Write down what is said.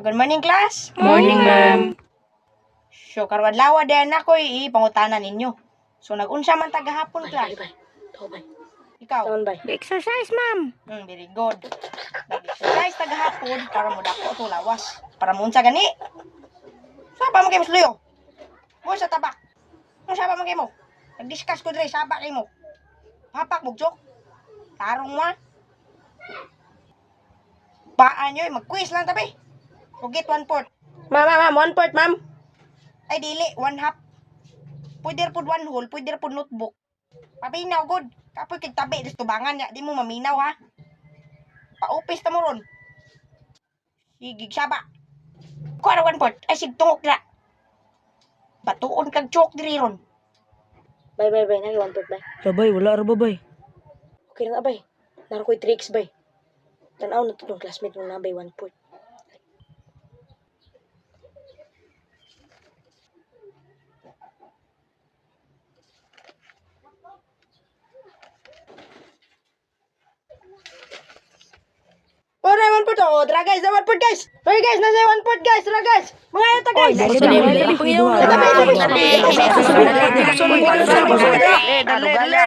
Good morning, class. Morning, ma'am. So, karon adlaw din ako pangutanan ninyo. So, nag-unsa man tagahapon, class? Bay. Ikaw? Taon bay. Exercise, ma'am. Very good. Nag-exercise tagahapon para mo dako to lawas. Para mo unsa gani? Saba mo kay Musluyo? Mo sa tabak. Mo saba mo kay mo? Nag-discuss ko dire saba kay mo. Papak bugjok. Tarong mo. Paan nyo, mag-quiz lang tabi. Forget 1/4. Ma'am, 1/4, ma'am. Ay, dili, 1/2. Pwede po 1 whole, pwede po notebook. Paminaw, good. Kapoy kay tabi, dis tubangan niya. Di mo maminaw, ha? Pa-upis ta mo ron. Sige, saba. Kuha na 1/4. Ay, sig tungok na. Batuon kag chok diri ron. Bay. Nagi 1/4, bay. Babay, wala ra babay. Okay na nga, bay. Naro ko'y tricks, bay. Tanaw na ito ng classmate mo na, bay, 1/4. Oh, na 1/4. Oh, tara guys, na 1/4 guys. Hoy guys, nasa 1/4 guys. Tara guys. Mga ito guys. Dali, dali, dali. Dali, dali.